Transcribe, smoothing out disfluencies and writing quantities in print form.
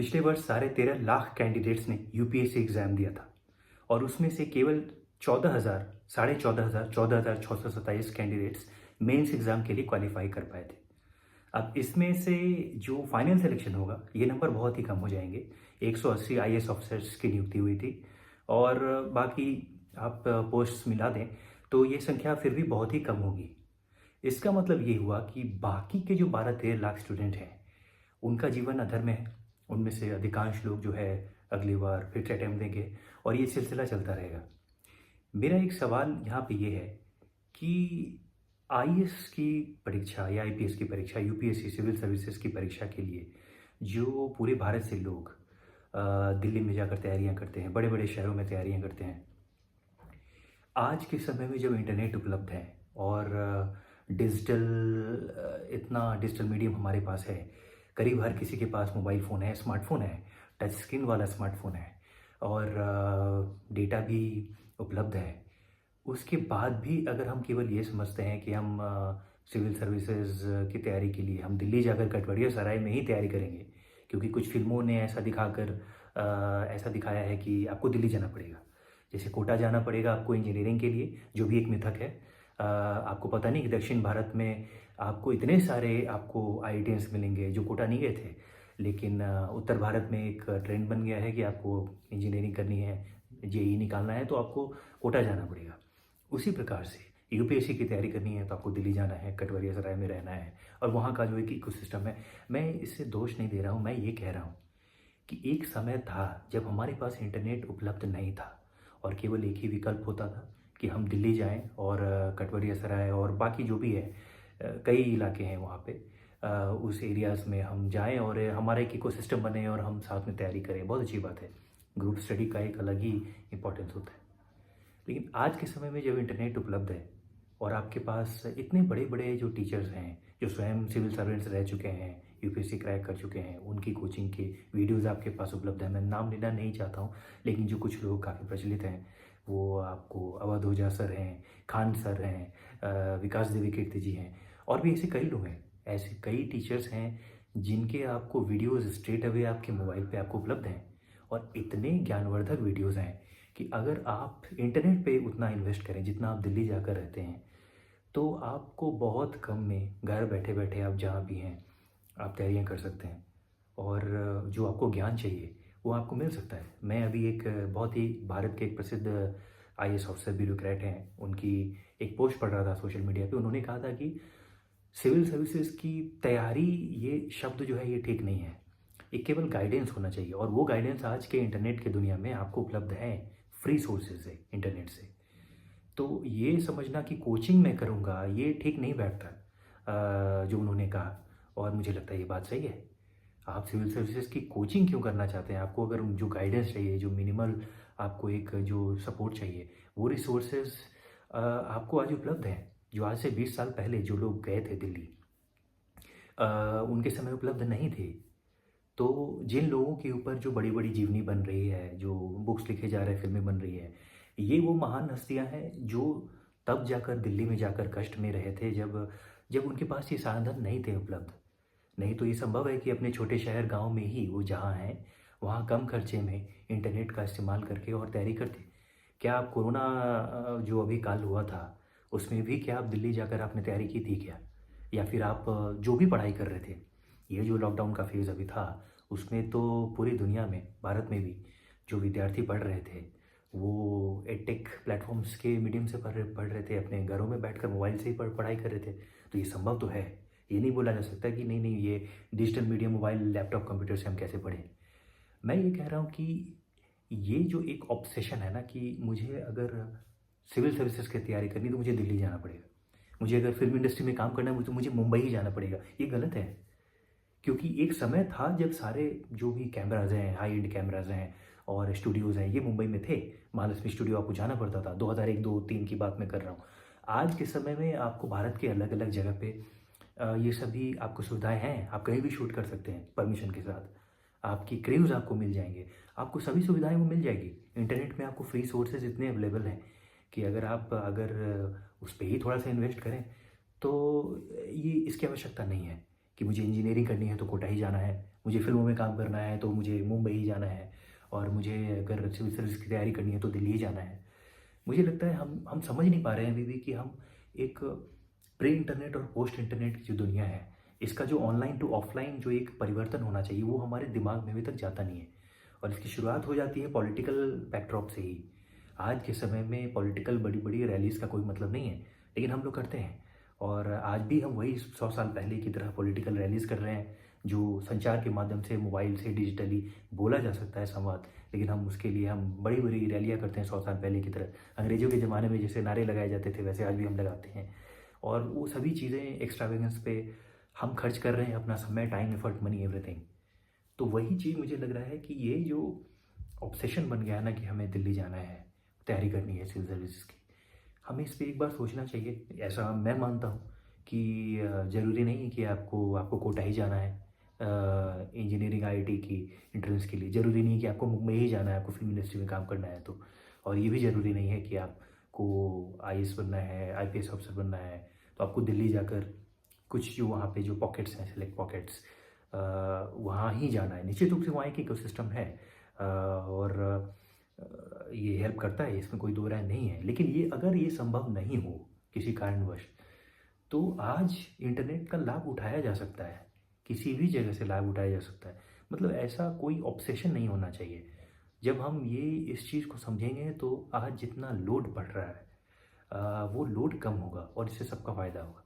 पिछले वर्ष 13.5 लाख कैंडिडेट्स ने यूपीएससी एग्ज़ाम दिया था और उसमें से केवल 14,000, साढ़े 14,000, 14,627 कैंडिडेट्स मेंस एग्ज़ाम के लिए क्वालिफाई कर पाए थे। अब इसमें से जो फाइनल सिलेक्शन होगा, ये नंबर बहुत ही कम हो जाएंगे। 180 आईएएस ऑफिसर्स की नियुक्ति हुई थी और बाकी आप पोस्ट्स मिला दें तो ये संख्या फिर भी बहुत ही कम होगी। इसका मतलब ये हुआ कि बाकी के जो 12-13 लाख स्टूडेंट हैं, उनका जीवन अधर में है। उनमें से अधिकांश लोग जो है अगली बार फिर से अटेम्प्ट देंगे और ये सिलसिला चलता रहेगा। मेरा एक सवाल यहाँ पे ये है कि आईएएस की परीक्षा या आईपीएस की परीक्षा, यूपीएससी सिविल सर्विसेज की परीक्षा के लिए जो पूरे भारत से लोग दिल्ली में जाकर तैयारियाँ करते हैं, बड़े बड़े शहरों में तैयारियाँ करते हैं। आज के समय में जब इंटरनेट उपलब्ध है और इतना डिजिटल मीडियम हमारे पास है, करीब हर किसी के पास मोबाइल फ़ोन है, स्मार्टफ़ोन है, टच स्क्रीन वाला स्मार्टफ़ोन है और डेटा भी उपलब्ध है। उसके बाद भी अगर हम केवल ये समझते हैं कि हम सिविल सर्विसेज की तैयारी के लिए हम दिल्ली जाकर कटवरिया सराय में ही तैयारी करेंगे, क्योंकि कुछ फ़िल्मों ने ऐसा दिखाया है कि आपको दिल्ली जाना पड़ेगा। जैसे कोटा जाना पड़ेगा आपको इंजीनियरिंग के लिए, जो भी एक मिथक है। आपको पता नहीं कि दक्षिण भारत में आपको इतने सारे आपको आईआईटियंस मिलेंगे जो कोटा नहीं गए थे। लेकिन उत्तर भारत में एक ट्रेंड बन गया है कि आपको इंजीनियरिंग करनी है, जेईई निकालना है तो आपको कोटा जाना पड़ेगा। उसी प्रकार से यूपीएससी की तैयारी करनी है तो आपको दिल्ली जाना है, कटवरिया सराय में रहना है और वहाँ का जो एक इकोसिस्टम है। मैं इससे दोष नहीं दे रहा हूँ, मैं ये कह रहा हूँ कि एक समय था जब हमारे पास इंटरनेट उपलब्ध नहीं था और केवल एक ही विकल्प होता था कि हम दिल्ली जाएं और कटवरिया सराय और बाकी जो भी है, कई इलाके हैं वहाँ पे, उस एरियाज़ में हम जाएं और हमारा एक इकोसिस्टम बने और हम साथ में तैयारी करें। बहुत अच्छी बात है, ग्रुप स्टडी का एक अलग ही इम्पोर्टेंस होता है। लेकिन आज के समय में जब इंटरनेट उपलब्ध है और आपके पास इतने बड़े बड़े जो टीचर्स हैं, जो स्वयं सिविल सर्वेंट्स रह चुके हैं, यूपीएससी क्रैक कर चुके हैं, उनकी कोचिंग के वीडियोज़ आपके पास उपलब्ध है। मैं नाम लेना नहीं चाहता हूँ, लेकिन जो कुछ लोग काफ़ी प्रचलित हैं वो आपको अवध ओझा सर हैं, खान सर हैं, विकास देवी कीर्ति जी हैं और भी ऐसे कई लोग हैं। ऐसे कई टीचर्स हैं जिनके आपको वीडियोज़ स्ट्रेट अवे आपके मोबाइल पे आपको उपलब्ध हैं और इतने ज्ञानवर्धक वीडियोज़ हैं कि अगर आप इंटरनेट पे उतना इन्वेस्ट करें जितना आप दिल्ली जाकर रहते हैं, तो आपको बहुत कम में घर बैठे बैठे आप जहाँ भी हैं आप तैयारियाँ कर सकते हैं और जो आपको ज्ञान चाहिए वो आपको मिल सकता है। मैं अभी एक बहुत ही भारत के एक प्रसिद्ध आईएएस ऑफिसर ब्यूरोक्रेट हैं, उनकी एक पोस्ट पढ़ रहा था सोशल मीडिया पे। उन्होंने कहा था कि सिविल सर्विसेज की तैयारी, ये शब्द जो है ये ठीक नहीं है, ये केवल गाइडेंस होना चाहिए और वो गाइडेंस आज के इंटरनेट की दुनिया में आपको उपलब्ध है, फ्री सोर्सेज से, इंटरनेट से। तो ये समझना कि कोचिंग मैं करूँगा ये ठीक नहीं बैठता, जो उन्होंने कहा। और मुझे लगता है ये बात सही है। आप सिविल सर्विसेज की कोचिंग क्यों करना चाहते हैं? आपको अगर जो गाइडेंस चाहिए, जो मिनिमल आपको एक जो सपोर्ट चाहिए, वो रिसोर्सेज आपको आज उपलब्ध हैं। जो आज से 20 साल पहले जो लोग गए थे दिल्ली, उनके समय उपलब्ध नहीं थे। तो जिन लोगों के ऊपर जो बड़ी बड़ी जीवनी बन रही है, जो बुक्स लिखे जा रहे हैं, फिल्में बन रही है, ये वो महान हस्तियां हैं जो तब जाकर दिल्ली में जाकर कष्ट में रहे थे जब जब उनके पास ये साधन नहीं थे उपलब्ध। नहीं तो ये संभव है कि अपने छोटे शहर गांव में ही वो जहाँ हैं वहाँ कम खर्चे में इंटरनेट का इस्तेमाल करके और तैयारी करते। क्या आप कोरोना जो अभी काल हुआ था उसमें भी क्या आप दिल्ली जाकर आपने तैयारी की थी क्या? या फिर आप जो भी पढ़ाई कर रहे थे, ये जो लॉकडाउन का फेज़ अभी था उसमें तो पूरी दुनिया में, भारत में भी जो विद्यार्थी पढ़ रहे थे वो एडटेक प्लेटफॉर्म्स के मीडियम से पढ़ रहे थे, अपने घरों में बैठकर मोबाइल से ही पढ़ाई कर रहे थे। तो ये संभव तो है। ये नहीं बोला जा सकता कि नहीं ये digital medium, mobile, laptop, computer से हम कैसे पढ़ें। मैं ये कह रहा हूँ कि ये जो एक ऑब्सेशन है ना कि मुझे अगर सिविल सर्विसेज की तैयारी करनी तो मुझे दिल्ली जाना पड़ेगा, मुझे अगर फिल्म इंडस्ट्री में काम करना है तो मुझे मुंबई ही जाना पड़ेगा, ये गलत है। क्योंकि एक समय था जब सारे जो भी कैमराज हैं, हाई एंड कैमराज हैं और स्टूडियोज़ हैं, ये मुंबई में थे। महालक्ष्मी स्टूडियो आपको जाना पड़ता था। 2001, 2, 3 की बात मैं कर रहा हूँ। आज के समय में आपको भारत के अलग अलग जगह पे ये सभी आपको सुविधाएं हैं। आप कहीं भी शूट कर सकते हैं परमिशन के साथ। आपकी क्रूज़ आपको मिल जाएंगे, आपको सभी सुविधाएं वो मिल जाएगी। इंटरनेट में आपको फ्री सोर्सेज इतने अवेलेबल हैं कि अगर उस पर ही थोड़ा सा इन्वेस्ट करें तो ये इसकी आवश्यकता नहीं है कि मुझे इंजीनियरिंग करनी है तो कोटा ही जाना है, मुझे फ़िल्मों में काम करना है तो मुझे मुंबई ही जाना है, और मुझे अगर सिविल सर्विस की तैयारी करनी है तो दिल्ली ही जाना है। मुझे लगता है हम समझ नहीं पा रहे हैं अभी भी कि हम एक प्री इंटरनेट और पोस्ट इंटरनेट की जो दुनिया है, इसका जो ऑनलाइन टू ऑफलाइन जो एक परिवर्तन होना चाहिए वो हमारे दिमाग में अभी तक जाता नहीं है। और इसकी शुरुआत हो जाती है पॉलिटिकल बैकड्रॉप से ही। आज के समय में पॉलिटिकल बड़ी बड़ी रैलीज़ का कोई मतलब नहीं है, लेकिन हम लोग करते हैं। और आज भी हम वही 100 साल पहले की तरह पॉलिटिकल रैलीज़ कर रहे हैं, जो संचार के माध्यम से, मोबाइल से, डिजिटली बोला जा सकता है संवाद, लेकिन हम उसके लिए हम बड़ी बड़ी रैलियाँ करते हैं 100 साल पहले की तरह। अंग्रेज़ों के ज़माने में जैसे नारे लगाए जाते थे वैसे आज भी हम लगाते हैं। और वो सभी चीज़ें एक्स्ट्रावेगेंस पे हम खर्च कर रहे हैं अपना समय, टाइम, एफर्ट, मनी, एवरीथिंग। तो वही चीज़ मुझे लग रहा है कि ये जो ऑब्सेशन बन गया है ना कि हमें दिल्ली जाना है, तैयारी करनी है सिविल सर्विसेज की, हमें इस पे एक बार सोचना चाहिए। ऐसा मैं मानता हूँ कि ज़रूरी नहीं है कि आपको आपको कोटा ही जाना है इंजीनियरिंग आईआईटी की एंट्रेंस के लिए। ज़रूरी नहीं है कि आपको मुंबई ही जाना है, आपको फिल्म इंडस्ट्री में काम करना है तो। और ये भी ज़रूरी नहीं है कि आपको आईएएस बनना है, आईपीएस ऑफिसर बनना है, तो आपको दिल्ली जाकर कुछ जो वहाँ पे जो पॉकेट्स हैं, सेलेक्ट पॉकेट्स, वहाँ ही जाना है। निश्चित रूप से वहाँ एक इकोसिस्टम है, और ये हेल्प करता है, इसमें कोई दो राय नहीं है। लेकिन ये अगर ये संभव नहीं हो किसी कारणवश, तो आज इंटरनेट का लाभ उठाया जा सकता है, किसी भी जगह से लाभ उठाया जा सकता है। मतलब ऐसा कोई ऑब्सेशन नहीं होना चाहिए। जब हम ये इस चीज़ को समझेंगे तो आज जितना लोड बढ़ रहा है वो लोड कम होगा और इससे सबका फ़ायदा होगा।